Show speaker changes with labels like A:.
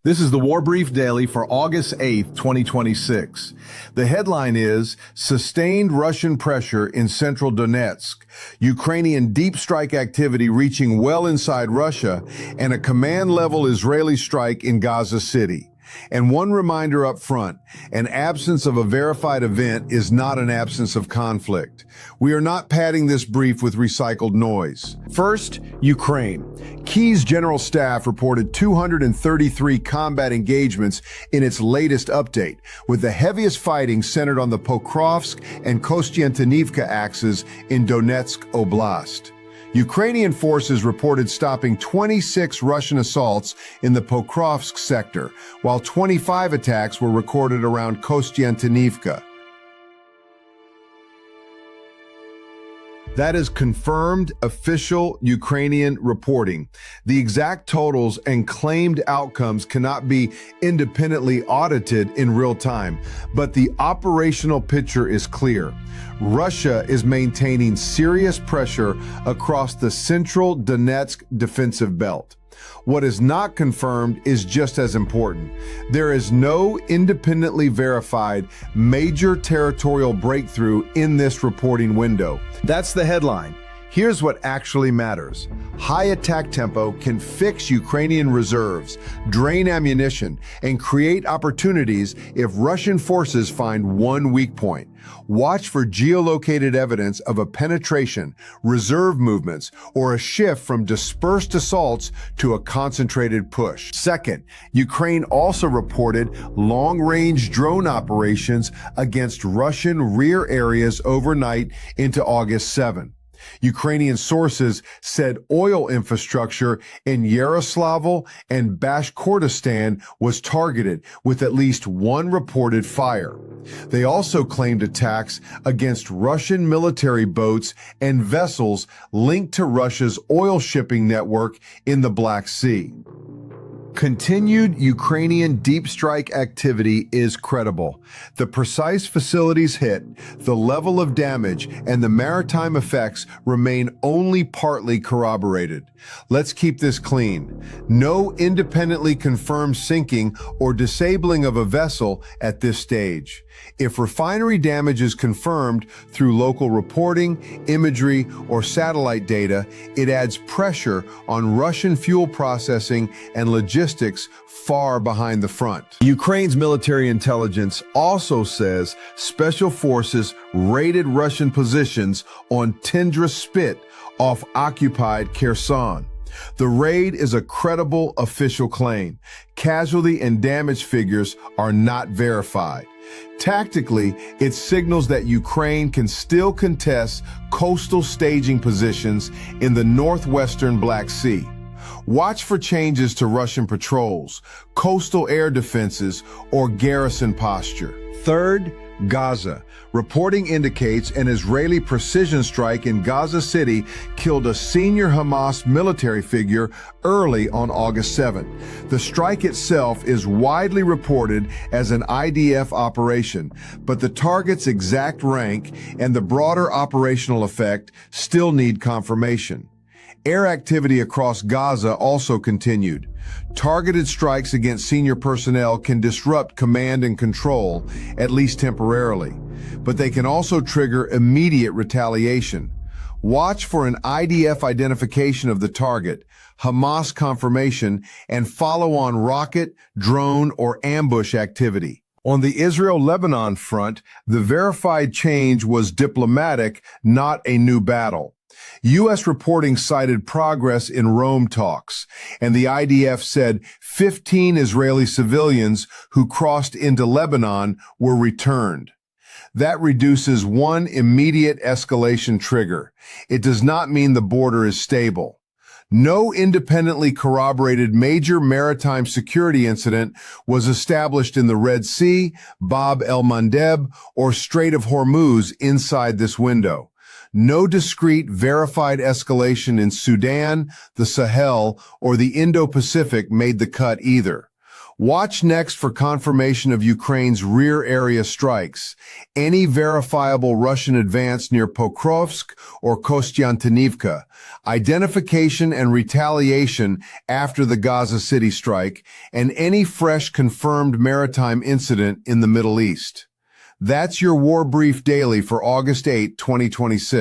A: This is the War Brief Daily for August 8th, 2026. The headline is Sustained Russian Pressure in Central Donetsk, Ukrainian deep strike activity reaching well inside Russia, and a command-level Israeli strike in Gaza City. And one reminder up front, an absence of a verified event is not an absence of conflict. We are not padding this brief with recycled noise. First, Ukraine. Kyiv's general staff reported 233 combat engagements in its latest update, with the heaviest fighting centered on the Pokrovsk and Kostiantynivka axes in Donetsk Oblast. Ukrainian forces reported stopping 26 Russian assaults in the Pokrovsk sector, while 25 attacks were recorded around Kostiantynivka. That is confirmed official Ukrainian reporting. The exact totals and claimed outcomes cannot be independently audited in real time, but the operational picture is clear. Russia is maintaining serious pressure across the central Donetsk defensive belt. What is not confirmed is just as important. There is no independently verified major territorial breakthrough in this reporting window. That's the headline. Here's what actually matters. High attack tempo can fix Ukrainian reserves, drain ammunition, and create opportunities if Russian forces find one weak point. Watch for geolocated evidence of a penetration, reserve movements, or a shift from dispersed assaults to a concentrated push. Second, Ukraine also reported long-range drone operations against Russian rear areas overnight into August 7. Ukrainian sources said oil infrastructure in Yaroslavl and Bashkortostan was targeted, with at least one reported fire. They also claimed attacks against Russian military boats and vessels linked to Russia's oil shipping network in the Black Sea. Continued Ukrainian deep strike activity is credible. The precise facilities hit, the level of damage, and the maritime effects remain only partly corroborated. Let's keep this clean. No independently confirmed sinking or disabling of a vessel at this stage. If refinery damage is confirmed through local reporting, imagery, or satellite data, it adds pressure on Russian fuel processing and logistics far behind the front. Ukraine's military intelligence also says special forces raided Russian positions on Tundra Spit off occupied Kherson. The raid is a credible official claim. Casualty and damage figures are not verified. Tactically, it signals that Ukraine can still contest coastal staging positions in the northwestern Black Sea. Watch for changes to Russian patrols, coastal air defenses, or garrison posture. Third, Gaza. Reporting indicates an Israeli precision strike in Gaza City killed a senior Hamas military figure early on August 7. The strike itself is widely reported as an IDF operation, but the target's exact rank and the broader operational effect still need confirmation. Air activity across Gaza also continued. Targeted strikes against senior personnel can disrupt command and control, at least temporarily, but they can also trigger immediate retaliation. Watch for an IDF identification of the target, Hamas confirmation, and follow-on rocket, drone, or ambush activity. On the Israel-Lebanon front, the verified change was diplomatic, not a new battle. U.S. reporting cited progress in Rome talks, and the IDF said 15 Israeli civilians who crossed into Lebanon were returned. That reduces one immediate escalation trigger. It does not mean the border is stable. No independently corroborated major maritime security incident was established in the Red Sea, Bab el-Mandeb, or Strait of Hormuz inside this window. No discrete verified escalation in Sudan, the Sahel, or the Indo-Pacific made the cut either. Watch next for confirmation of Ukraine's rear area strikes, any verifiable Russian advance near Pokrovsk or Kostiantynivka, identification and retaliation after the Gaza City strike, and any fresh confirmed maritime incident in the Middle East. That's your War Brief Daily for August 8, 2026.